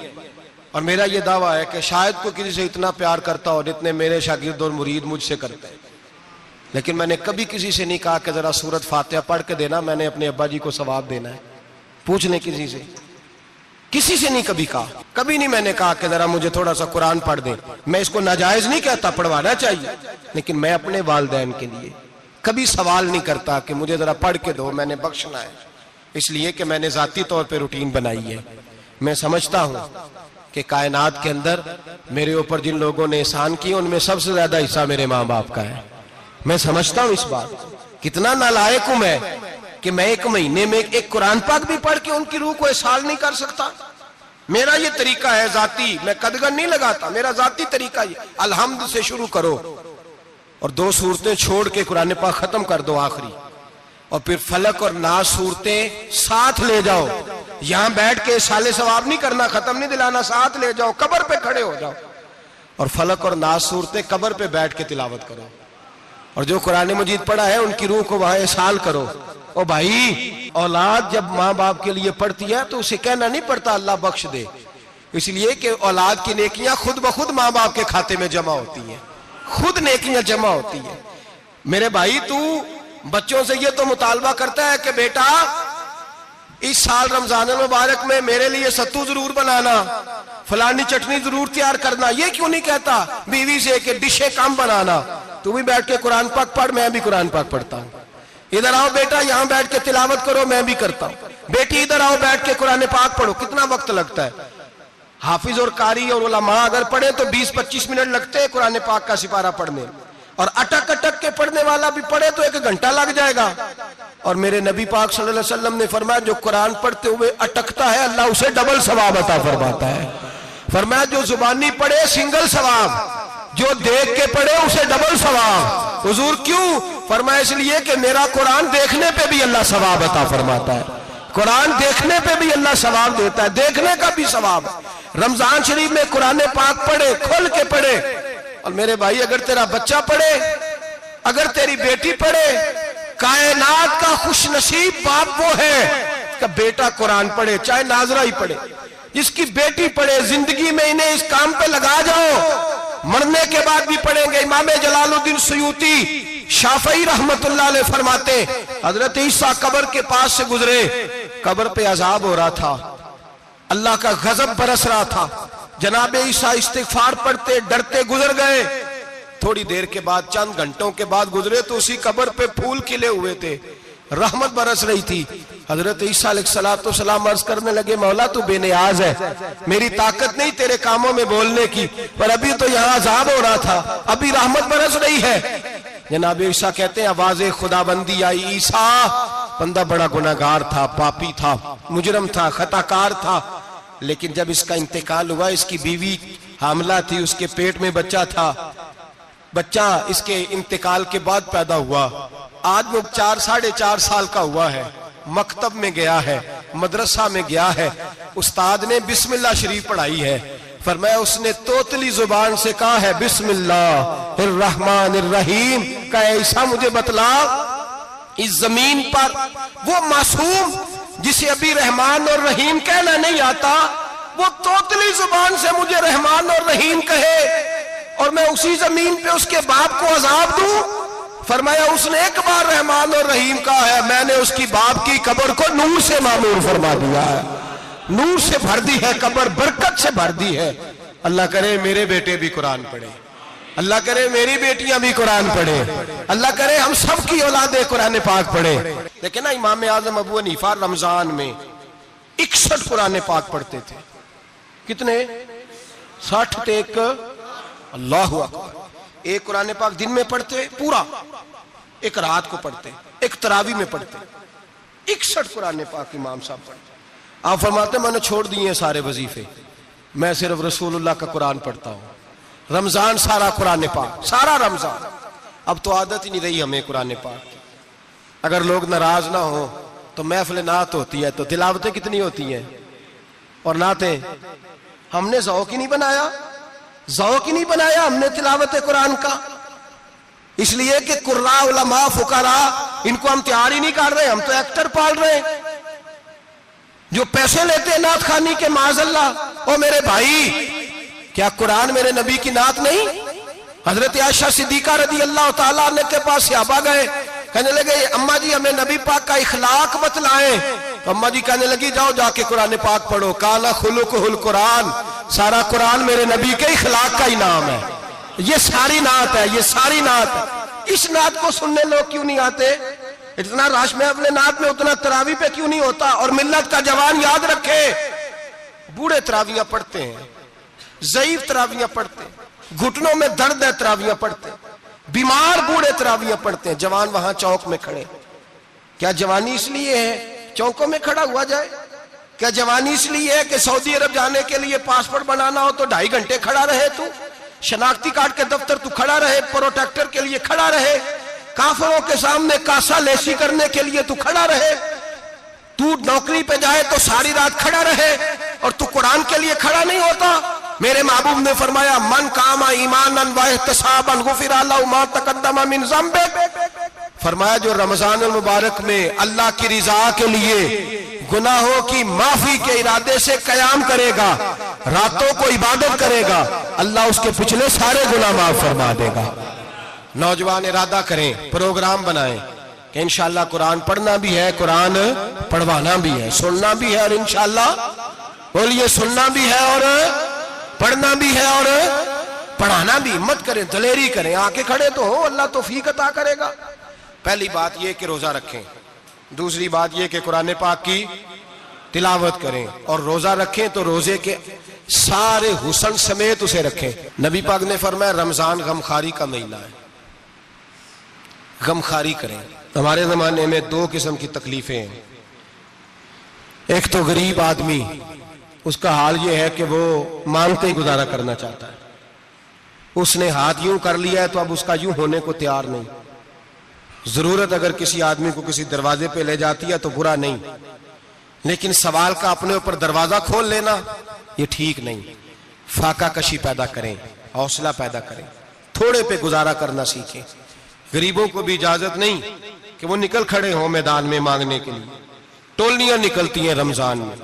और मेरा ये दावा है कि शायद कोई किसी से इतना प्यार करता हो जितने मेरे शागिर्द और मुरीद मुझसे करते हैं। लेकिन मैंने कभी किसी से नहीं कहा कि जरा सूरत फातिहा पढ़ के देना, मैंने अपने अब्बा जी को सवाब देना है। पूछ लें किसी से नहीं कभी कहा, कभी नहीं मैंने कहा कि जरा मुझे थोड़ा सा कुरान पढ़ दे। मैं इसको नाजायज नहीं कहता, पढ़वाना चाहिए, लेकिन मैं अपने वालिदैन के लिए कभी सवाल नहीं करता कि मुझे जरा पढ़ के दो, मैंने बख्शना है, इसलिए कि मैंने जाती तौर पे रूटीन बनाई है। मैं समझता हूं कि कायनात के अंदर मेरे ऊपर जिन लोगों ने एहसान किए उनमें सबसे ज्यादा हिस्सा मेरे माँ बाप का है। मैं समझता हूं इस बात, कितना नालायक हूं मैं कि मैं 1 महीने में एक कुरान पाक भी पढ़ के उनकी रूह को एहसास नहीं कर सकता। मेरा ये तरीका है जाती, मैं कदगन नहीं लगाता, मेरा जाती तरीका ये, अलहम्द से शुरू करो और 2 सूरतें छोड़ के कुरान पाक खत्म कर दो आखिरी, और फिर फलक और नास सूरतें साथ ले जाओ। यहां बैठ के साले सवाब नहीं करना, खत्म नहीं दिलाना, साथ ले जाओ, कब्र पे खड़े हो जाओ और फलक और नास सूरतें कब्र पे बैठ के तिलावत करो, और जो कुरान मजीद पढ़ा है उनकी रूह को वहां एहसास करो। ओ भाई, औलाद जब माँ बाप के लिए पढ़ती है तो उसे कहना नहीं पड़ता अल्लाह बख्श दे, इसलिए कि औलाद की नेकियां खुद ब खुद माँ बाप के खाते में जमा होती हैं, खुद नेकियां जमा होती हैं। मेरे भाई, तू बच्चों से ये तो मुतालबा करता है कि बेटा इस साल रमजान मुबारक में मेरे लिए सत्तू जरूर बनाना, फलानी चटनी जरूर तैयार करना, ये क्यों नहीं कहता बीवी से कि डिशे कम बनाना? तू भी बैठ के कुरान पाक पढ़, मैं भी कुरान पाक पढ़ता हूँ। इधर आओ बेटा, यहाँ बैठ के तिलावत करो, मैं भी करता हूँ। बेटी इधर आओ, बैठ के कुरान पाक पढ़ो। कितना वक्त लगता है? हाफिज और कारी और उलमा अगर पढ़े तो 20-25 मिनट लगते हैं कुरान पाक का सिपारा पढ़ने, और अटक अटक के पढ़ने वाला भी पढ़े तो 1 घंटा लग जाएगा। और मेरे नबी पाक सल्लल्लाहु अलैहि वसल्लम ने फरमाया जो कुरान पढ़ते हुए अटकता है अल्लाह उसे डबल सवाब अता फरमाता है। फरमाया जो जुबानी पढ़े सिंगल सवाब, जो देख के पढ़े उसे डबल सवाब। हुजूर क्यों? फरमाया इसलिए कि मेरा कुरान देखने पे भी अल्लाह सवाब अता फरमाता है, कुरान देखने पे भी अल्लाह सवाब देता है, देखने का भी सवाब। रमजान शरीफ में कुरान पाक पढ़े, खोल के पढ़े। और मेरे भाई, अगर तेरा बच्चा पढ़े, अगर तेरी बेटी पढ़े, कायनात का खुशनसीब बाप वो है कि बेटा कुरान पढ़े, चाहे नाजरा ही पढ़े। जिसकी बेटी पढ़े, जिंदगी में इन्हें इस काम पे लगा जाओ, मरने के बाद भी पढ़ेंगे। इमाम जलालुद्दीन सुयूती शाफई रहमतुल्लाह अलैह फरमाते, हजरत ईसा कब्र के पास से गुजरे, कब्र पे अजाब हो रहा था, अल्लाह का गजब बरस रहा था। जनाबे ईसा इस्तिगफार पढ़ते डरते गुजर गए। थोड़ी देर के बाद, चंद घंटों के बाद गुजरे तो उसी कब्र पे फूल खिले हुए थे, रहमत बरस रही थी। हजरत ईसा अलैहिस्सलाम अर्ज करने लगे, मौला तू बेनियाज है, मेरी ताकत नहीं तेरे कामों में बोलने की, पर अभी तो यहाँ अजाब हो रहा था, अभी रहमत बरस रही है। जनाब ईसा कहते हैं आवाज़े खुदाबंदी आई, ईसा बंदा बड़ा गुनाहगार था, पापी था, मुजरम था, खताकार था, लेकिन जब इसका इंतकाल हुआ, इसकी बीवी हामला थी, उसके पेट में बच्चा था, बच्चा इसके इंतकाल के बाद पैदा हुआ। आज वो 4-4.5 साल का हुआ है, मकतब में गया है, मदरसा में गया है, उस्ताद ने बिस्मिल्लाह शरीफ पढ़ाई है। फरमाया उसने तोतली जुबान से कहा है बिस्मिल्लाहिर्रहमानिर्रहीम का, ऐसा मुझे बतला इस जमीन पर वो मासूम जिसे अभी रहमान और रहीम कहना नहीं आता, वो तोतली जुबान से मुझे रहमान और रहीम कहे और मैं उसी जमीन पे उसके बाप को अजाब दूं। फरमाया उसने एक बार रहमान और रहीम कहा है, मैंने उसकी बाप की कब्र को नूर से मामूर फरमा दिया है, नूर से भर दी है कब्र, बरकत से भर दी है। अल्लाह करे मेरे बेटे भी कुरान पढ़े, अल्लाह करे मेरी बेटियां भी कुरान पढ़े, अल्लाह करे हम सब की औलादे कुरान पाक पढ़े। लेकिन ना इमाम आजम अबू हनीफा रमजान में 61 कुरान पाक पढ़ते थे। कितने? 60 टेक। अल्लाहु अकबर। एक कुरान पाक दिन में पढ़ते पूरा, एक रात को पढ़ते, एक तरावी में पढ़ते। 61 कुरान पाक इमाम साहब पढ़ते। आप फरमाते मैंने छोड़ दिए सारे वजीफे, मैं सिर्फ रसूलुल्लाह का कुरान पढ़ता हूं। रमजान सारा कुरान पाक, सारा रमजान। अब तो आदत ही नहीं रही हमें कुरान पाक की। अगर लोग नाराज ना हो तो महफिल नात होती है तो तिलावतें कितनी होती हैं, और नाते हमने ज़ौक़ ही नहीं बनाया, ज़ौक़ ही नहीं बनाया हमने तिलावत कुरान का। इसलिए कि कुर्रा उलमा फुकरा इनको हम तैयार ही नहीं कर रहे, हम तो एक्टर पाल रहे हैं जो पैसे लेते हैं नात खानी के। माज़अल्लाह। ओ मेरे भाई, क्या कुरान मेरे नबी की नात नहीं? हजरत आयशा सिद्दीका रज़ी अल्लाह ताला अन्हा के पास सहाबा गए, कहने लगे अम्मा जी हमें नबी पाक का इखलाक बतलाएं। तो अम्मा जी कहने लगी जाओ जाके कुरान पाक पढ़ो, काला खुलुकुहुल कुरान, सारा कुरान मेरे नबी के इखलाक का ही नाम है। ये सारी नात है, ये सारी नात है। इस नात को सुनने लोग क्यों नहीं आते? इतना राश में अपने नात में उतना तरावी पे क्यों नहीं होता? और मिल्लत का जवान याद रखे, बूढ़े तरावियां पढ़ते हैं, ज़ईफ तरावियां पढ़ते हैं, घुटनों में दर्द है तरावियां पढ़ते हैं, बीमार बूढ़े तरावियां पढ़ते हैं, जवान वहां चौक में खड़े। क्या जवानी इसलिए है चौकों में खड़ा हुआ जाए? क्या जवानी इसलिए है कि सऊदी अरब जाने के लिए पासपोर्ट बनाना हो तो 2.5 घंटे खड़ा रहे तू, शनाख्ती कार्ड के दफ्तर तू खड़ा रहे, प्रोटेक्टर के लिए खड़ा रहे, काफिरों के सामने कासा लेसी करने के लिए तू खड़ा रहे, तू नौकरी पे जाए तो सारी रात खड़ा रहे, और तू कुरान के लिए खड़ा नहीं होता? मेरे महबूब ने फरमाया मन कामा ईमानन व इहतिसाबन गुफिरा लहु मा तक़द्दम मिन ज़ंबि। फरमाया जो रमजान मुबारक में अल्लाह की रिजा के लिए गुनाहों की माफी के इरादे से कयाम करेगा, रातों को इबादत करेगा, अल्लाह उसके पिछले सारे गुनाह माफ फरमा देगा। नौजवान इरादा करें, प्रोग्राम बनाएं कि इंशाअल्लाह कुरान पढ़ना भी है, कुरान पढ़वाना भी है, सुनना भी है, और इंशाअल्लाह बोलिए सुनना भी है और पढ़ना भी है और पढ़ाना भी। हिम्मत करें, दलेरी करें, आके खड़े तो हो, अल्लाह तौफीक अता करेगा। पहली बात यह कि रोजा रखें, दूसरी बात यह कि कुरान पाक की तिलावत करें, और रोजा रखें तो रोजे के सारे हुस्न समेत उसे रखें। नबी पाक ने फरमाया रमजान गमखारी का महीना है, गमखारी करें। हमारे जमाने में 2 किस्म की तकलीफें हैं। एक तो गरीब आदमी, उसका हाल यह है कि वो मांगते ही गुजारा करना चाहता है, उसने हाथ यूं कर लिया है तो अब उसका यूं होने को तैयार नहीं। जरूरत अगर किसी आदमी को किसी दरवाजे पे ले जाती है तो बुरा नहीं, लेकिन सवाल का अपने ऊपर दरवाजा खोल लेना ये ठीक नहीं। फाका कशी पैदा करें, हौसला पैदा करें, थोड़े पे गुजारा करना सीखें। गरीबों को भी इजाजत नहीं कि वो निकल खड़े हों मैदान में मांगने के लिए। टोलियां निकलती हैं रमजान में,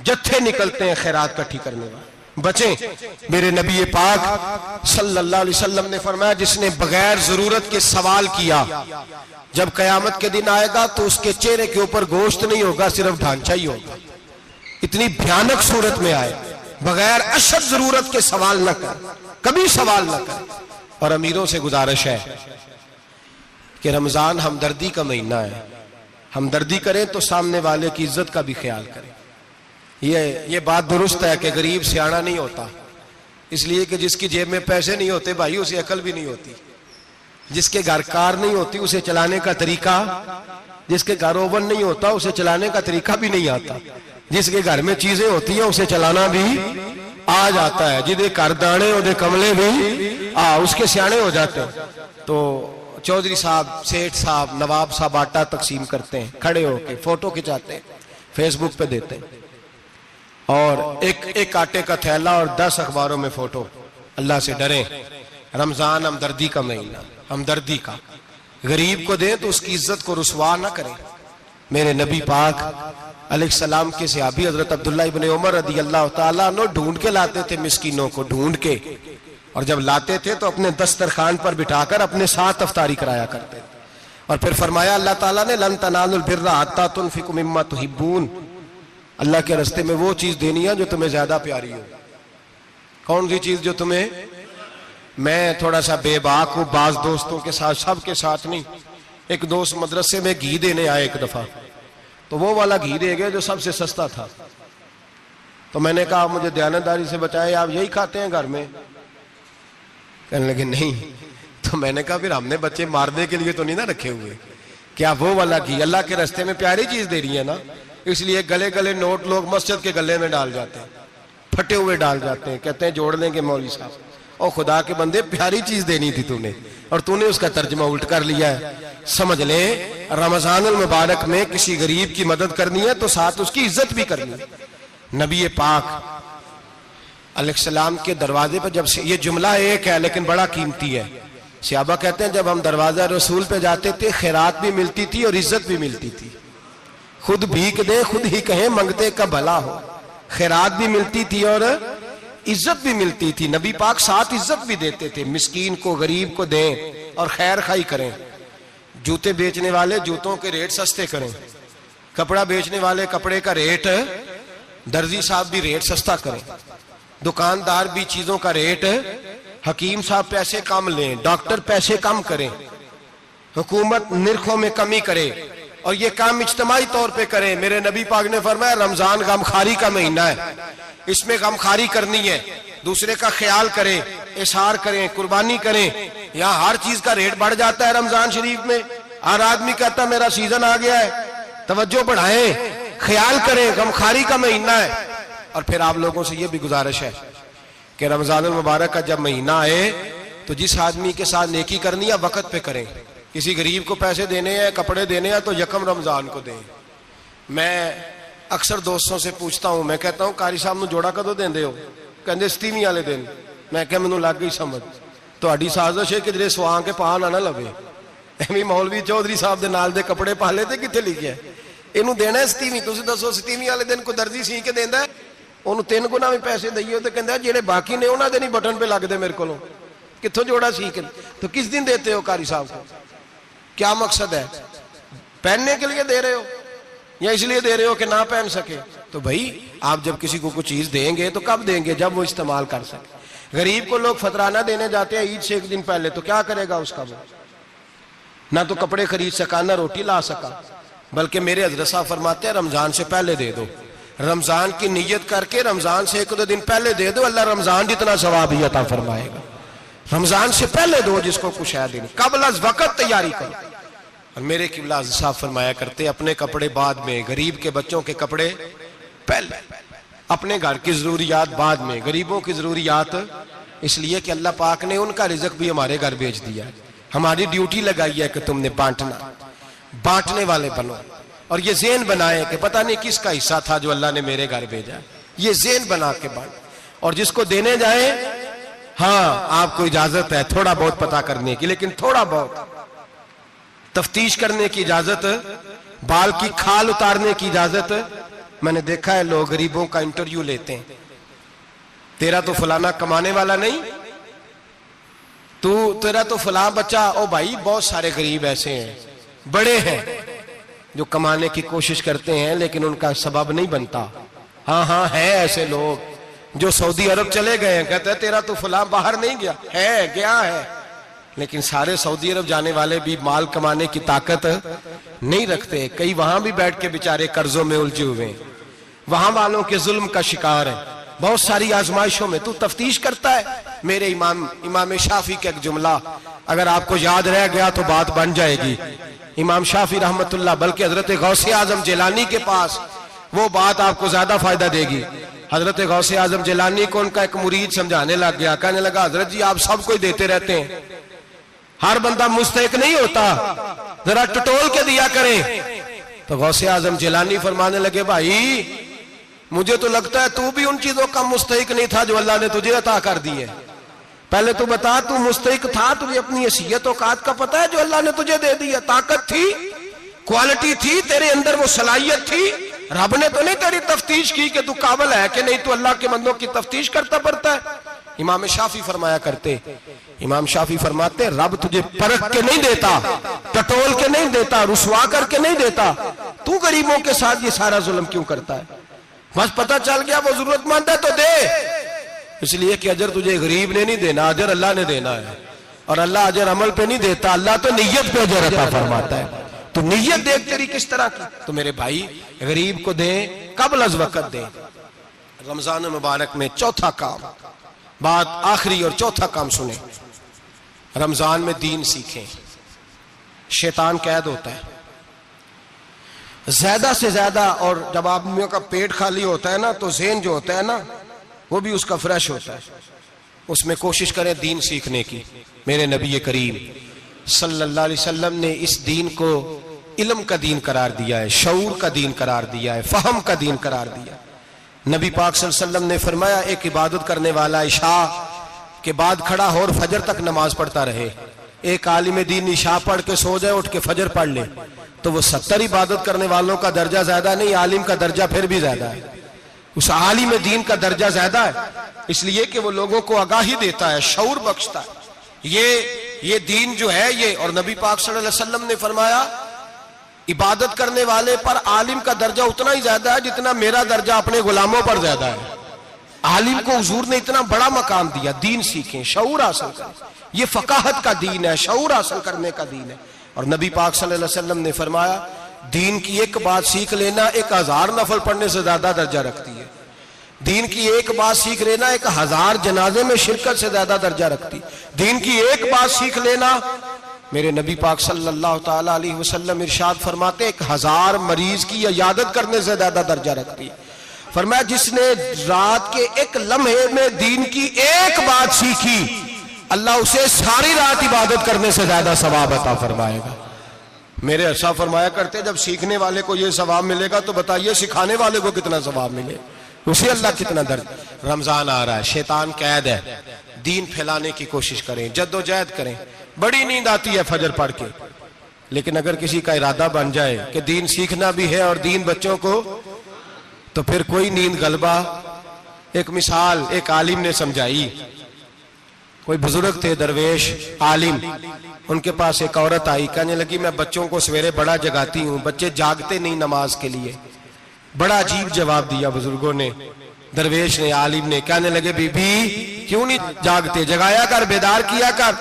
जत्थे निकलते हैं खैरात इकट्ठी करने वाले। बचें। मेरे नबी पाक सल्लल्लाहु अलैहि वसल्लम ने फरमाया जिसने बगैर जरूरत के सवाल किया, जब कयामत के दिन आएगा तो उसके चेहरे के ऊपर गोश्त नहीं होगा, सिर्फ ढांचा ही होगा। इतनी भयानक सूरत में आए, बगैर अशद जरूरत के सवाल न कर, कभी सवाल न कर। और अमीरों से गुजारिश है कि रमजान हमदर्दी का महीना है, हमदर्दी करें तो सामने वाले की इज्जत का भी ख्याल करें। ये बात दुरुस्त है कि गरीब सियाना नहीं होता, इसलिए कि जिसकी जेब में पैसे नहीं होते भाई उसे अकल भी नहीं होती। जिसके घर कार नहीं होती उसे चलाने का तरीका, जिसके घर ओवन नहीं होता उसे चलाने का तरीका भी नहीं आता। जिसके घर में चीजें होती हैं उसे चलाना भी आ जाता है। जिदे घर दाने ओदे कमले भी उसके सियाने हो जाते हैं। तो चौधरी साहब, सेठ साहब, नवाब साहब आटा तकसीम करते हैं, खड़े होके फोटो खिंचाते हैं, फेसबुक पे देते हैं, और एक आटे का थैला और 10 अखबारों में फोटो। अल्लाह से डरें। रमजान हमदर्दी का महीना, हमदर्दी का। गरीब को दें तो उसकी इज्जत को रुसवा ना करें। मेरे नबी पाक अलैहिस्सलाम के सहाबी हजरत अब्दुल्ला इब्न उमर रज़ी अल्लाह ताला अन्हु ढूंढ के लाते थे मिस्कीनों को, ढूंढ के, और जब लाते थे तो अपने दस्तरखान पर बिठाकर अपने साथ अफ्तारी कराया करते थे। और फिर फरमाया अल्लाह ताला ने लन तनालुल बिर्रा हत्ता तुनफिकु मिम्मा तुहिब्बून, अल्लाह के रास्ते में वो चीज देनी है जो तुम्हें ज्यादा प्यारी हो। कौन सी चीज जो तुम्हें, मैं थोड़ा सा बेबाक हूं, बाज दोस्तों के साथ, सबके साथ नहीं। एक दोस्त मदरसे में घी देने आए एक दफा, तो वो वाला घी दे गए जो सबसे सस्ता था। तो मैंने कहा मुझे दयानतदारी से बताए, आप यही खाते हैं घर में? कहने लगे नहीं। तो मैंने कहा फिर हमने बच्चे मारने के लिए तो नहीं ना रखे हुए, क्या वो वाला घी अल्लाह के रास्ते में प्यारी चीज दे रही है ना, इसलिए गले गले नोट लोग मस्जिद के गले में डाल जाते हैं, फटे हुए डाल जाते हैं, कहते हैं जोड़ लेंगे मौलवी साहब। और खुदा के बंदे, प्यारी चीज देनी थी तूने और तूने उसका तर्जमा उल्ट कर लिया है। समझ ले, रमजानुल मुबारक में किसी गरीब की मदद करनी है तो साथ उसकी इज्जत भी करनी है। नबी पाक अलैहिस्सलाम के दरवाजे पर, जब से ये जुमला एक है लेकिन बड़ा कीमती है, सहाबा कहते हैं जब हम दरवाजा रसूल पे जाते थे खैरात भी मिलती थी और इज्जत भी मिलती थी। खुद भीख दे खुद ही कहें मंगते का भला हो, खैरात भी मिलती थी और इज्जत भी मिलती थी। नबी पाक साथ इज्जत भी देते थे, मिस्कीन को गरीब को दें और खैर खाई करें। जूते बेचने वाले जूतों के रेट सस्ते करें, कपड़ा बेचने वाले कपड़े का रेट, दर्जी साहब भी रेट सस्ता करें, दुकानदार भी चीजों का रेट, हकीम साहब पैसे कम लें, डॉक्टर पैसे कम करें, हुकूमत निर्खों में कमी करे और ये काम इज्तिमाई तौर पे करें। मेरे नबी पाक ने फरमाया रमजान गमखारी का महीना है, इसमें गमखारी करनी है, दूसरे का ख्याल करें, इशार करें, कुर्बानी करें। यहाँ हर चीज का रेट बढ़ जाता है रमजान शरीफ में। हर आदमी कहता है मेरा सीजन आ गया है, तवज्जो बढ़ाएं, ख्याल करें, गमखारी का महीना है। और फिर आप लोगों से ये भी गुजारिश है कि रमजानुल मुबारक का जब महीना आए तो जिस आदमी के साथ नेकी करनी है वक्त पे करें। किसी गरीब को पैसे देने हैं, कपड़े देने हैं तो यकम रमजान को दें। मैं अक्सर दोस्तों से पूछता हूं, मैं कहता हूं कारी साहब नूं जोड़ा कदों देंदे हो? कहंदे 27वीं वाले दिन। मैं क्या मैनूं लग गई समझ, तुहाडी साजिश है किधरे सवा के पा ना लवे। एवं मौलवी चौधरी साहब दे नाल दे कपड़े पा ले ते कित्थे लिखिआ इनू देना 27वीं। तुसीं दसो 27वीं वाले दिन कोई दर्जी सी के देंदा है? ਉਹਨੂੰ 3 ਗੁਣਾ ਵੀ पैसे दईए तो कहता ਜਿਹੜੇ बाकी ने उन्होंने नहीं बटन पे लगते मेरे को कितों जोड़ा सीख। तो किस दिन देते हो कारी साहब को? क्या मकसद है? पहनने के लिए दे रहे हो या इसलिए दे रहे हो कि ना पहन सके? तो भाई आप जब किसी को कुछ चीज देंगे तो कब देंगे? जब वो इस्तेमाल कर सके। गरीब को लोग फतराना देने जाते हैं ईद से एक दिन पहले, तो क्या करेगा उसका? वो ना तो कपड़े खरीद सका ना रोटी ला सका। बल्कि मेरे हजरत साहब फरमाते हैं रमजान से पहले दे दो, रमजान की नीयत करके रमजान से 1-2 दिन पहले दे दो, अल्लाह रमजान जितना सवाब ही अता फरमाएगा। रमजान से पहले दो जिसको कुछ है देनी, कबल अज़ वक़्त तैयारी करो। और मेरे किबला साहब फरमाया करते अपने कपड़े बाद में, गरीब के बच्चों के कपड़े पहले, अपने घर की जरूरियात बाद में, गरीबों की जरूरियात। इसलिए कि अल्लाह पाक ने उनका रिज़्क भी हमारे घर भेज दिया। हमारी ड्यूटी लगाई है कि तुमने बांटना, बांटने वाले बनो। और ये ज़हन बनाए कि पता नहीं किसका हिस्सा था जो अल्लाह ने मेरे घर भेजा, ये ज़हन बना के बांट। और जिसको देने जाए, हाँ आपको इजाजत है थोड़ा बहुत पता करने की, लेकिन थोड़ा बहुत तफ्तीश करने की इजाजत, बाल की खाल उतारने की इजाजत। मैंने देखा है लोग गरीबों का इंटरव्यू लेते हैं, तेरा तो फलाना कमाने वाला नहीं, तू तेरा तो फलां बच्चा। ओ भाई बहुत सारे गरीब ऐसे हैं, बड़े हैं जो कमाने की कोशिश करते हैं लेकिन उनका सबब नहीं बनता। हाँ हाँ है ऐसे लोग जो सऊदी अरब चले गए हैं, कहते हैं तेरा तो फलां बाहर नहीं गया है, गया है, लेकिन सारे सऊदी अरब जाने वाले भी माल कमाने की ताकत नहीं रखते। कई वहां भी बैठ के बेचारे कर्जों में उलझे हुए हैं, वहां वालों के जुल्म का शिकार है, बहुत सारी आजमाइशों में। तू तफ्तीश करता है। मेरे इमाम शाफी का एक जुमला अगर आपको याद रह गया तो बात बन जाएगी। इमाम शाफी रहमतुल्लाह, बल्कि हजरत गौसे आजम जिलानी के पास वो बात आपको ज्यादा फायदा देगी। हजरत गौसे आजम जिलानी को उनका एक मुरीद समझाने लग गया, कहने लगा हजरत जी आप सबको ही देते रहते हैं, हर बंदा मुस्तहिक नहीं होता, जरा टटोल के दिया करें। तो गौसे आजम जिलानी फरमाने लगे भाई मुझे तो लगता है तू भी उन चीजों का मुस्तहिक नहीं था जो अल्लाह ने तुझे अता कर दी है। पहले तू बता, तू मुस्तहिक था? तुझे अपनी हैसियत औकात का पता है जो अल्लाह ने तुझे दे दी है? ताकत थी, क्वालिटी थी, तेरे अंदर वो सलाहियत थी। रब ने तो नहीं तेरी तफ्तीश की कि तू काबिल है कि नहीं, तू अल्लाह के बंदों की तफ्तीश करता पड़ता है। इमाम शाफी फरमाया करते, इमाम शाफी फरमाते रब तुझे परख के नहीं देता, टटोल के नहीं देता, रुसवा करके नहीं देता, तू गरीबों के साथ ये सारा जुल्म क्यों करता है? बस पता चल गया वो जरूरतमंद है तो दे, इसलिए कि अजर तुझे गरीब ने नहीं देना, अजर अल्लाह ने देना है। और अल्लाह अजर अमल पे नहीं देता, अल्लाह तो नियत पे अजर अता फरमाता है। तो नियत देख तेरी किस तरह की। तो मेरे भाई गरीब को दे, कबल अज वक़्त दे। रमजान मुबारक में चौथा काम, बात आखिरी और चौथा काम सुने, रमजान में दीन सीखें। शैतान कैद होता है ज्यादा से ज्यादा, और जब आदमियों का पेट खाली होता है ना तो ज़हन जो होता है ना वो भी उसका फ्रेश होता है। उसमें कोशिश करें दीन सीखने की। मेरे नबी करीम सल्लल्लाहु अलैहि वसल्लम ने इस दीन को इल्म का दीन करार दिया है, शऊर का दीन करार दिया है, फहम का दीन करार दिया। नबी पाक सल्लल्लाहु अलैहि वसल्लम ने फरमाया एक इबादत करने वाला इशा के बाद खड़ा हो और फजर तक नमाज पढ़ता रहे। एक आलिम दीन इशा पढ़ के सो जाए, उठ के फजर पढ़ ले, तो वो 70 इबादत करने वालों का दर्जा ज्यादा नहीं, आलिम का दर्जा फिर भी ज्यादा है। उस आलिम दीन का दर्जा ज्यादा है, इसलिए कि वो लोगों को आगाही देता है, शऊर बख्शता है। ये दीन जो है ये, और नबी पाक सल्लल्लाहु अलैहि वसल्लम ने फरमाया इबादत करने वाले पर आलिम का दर्जा उतना ही ज्यादा है जितना मेरा दर्जा अपने गुलामों पर ज्यादा है। आलिम को हुजूर ने इतना बड़ा मकाम दिया। दीन सीखें, शऊर हासिल करें, ये फकाहत का दीन है, शऊर हासिल करने का दीन है। और नबी पाक सल्लल्लाहु अलैहि वसल्लम ने फरमाया दीन की एक बात सीख लेना 1000 नफल पढ़ने से ज्यादा दर्जा रखती है। दीन की एक बात सीख लेना 1000 जनाजे में शिरकत से ज्यादा दर्जा रखती। दीन की एक बात सीख लेना, मेरे नबी पाक सल्लल्लाहु ताला अलैहि वसल्लम इरशाद फरमाते 1000 मरीज की इयादत करने से ज्यादा दर्जा रखती। फरमाया जिसने रात के एक लम्हे में दीन की एक बात सीखी, अल्लाह उसे सारी रात इबादत करने से ज्यादा सवाब अता फरमाएगा। मेरे अर्सा फरमाया करते जब सीखने वाले को यह सवाब मिलेगा तो बताइए सिखाने वाले को कितना सवाब मिले, उसे अल्लाह कितना दर्द। रमजान आ रहा है, शैतान कैद है, दीन फैलाने की कोशिश करें, जद्दोजहद करें। बड़ी नींद आती है फजर पढ़ के, लेकिन अगर किसी का इरादा बन जाए कि दीन सीखना भी है और दीन बच्चों को, तो फिर कोई नींद गलबा। एक मिसाल एक आलिम ने समझाई। कोई बुजुर्ग थे, दरवेश आलिम, उनके पास एक औरत आई, कहने लगी मैं बच्चों को सवेरे बड़ा जगाती हूँ, बच्चे जागते नहीं नमाज के लिए। बड़ा अजीब जवाब दिया बुजुर्गों ने, दरवेश ने, आलिम ने। कहने लगे बीबी क्यों नहीं जागते, जगाया कर, बेदार किया कर,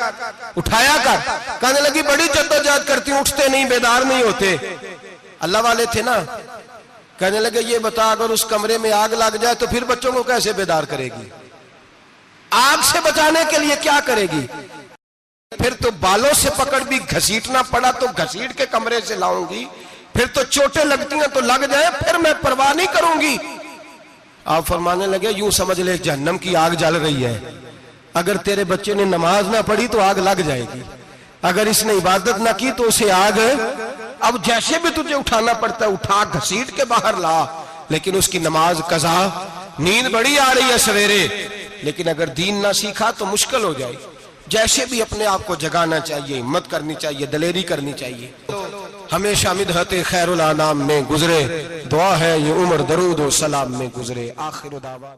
उठाया कर। कहने लगी बड़ी जद्दोजहद करती हूँ, उठते नहीं, बेदार नहीं होते। अल्लाह वाले थे ना। कहने लगे ये बता अगर उस कमरे में आग लग जाए तो फिर बच्चों को कैसे बेदार करेगी? आग से बचाने के लिए क्या करेगी? फिर तो बालों से पकड़ भी घसीटना पड़ा तो घसीट के कमरे से लाऊंगी, फिर तो चोटें लगती हैं तो लग जाए, फिर मैं परवाह नहीं करूंगी। आप फरमाने लगे यूं समझ ले जहन्नम की आग जल रही है, अगर तेरे बच्चे ने नमाज ना पढ़ी तो आग लग जाएगी, अगर इसने इबादत ना की तो उसे आग, अब जैसे भी तुझे उठाना पड़ता है उठा घसीट के बाहर ला, लेकिन उसकी नमाज कज़ा। नींद बड़ी आ रही है सवेरे, लेकिन अगर दीन ना सीखा तो मुश्किल हो जाएगी। जैसे भी अपने आप को जगाना चाहिए, हिम्मत करनी चाहिए, दलेरी करनी चाहिए। हमेशा मिदहते खैरुल आनाम में गुजरे, दुआ है ये उम्र दरूद और सलाम में गुजरे। आखिर दावा।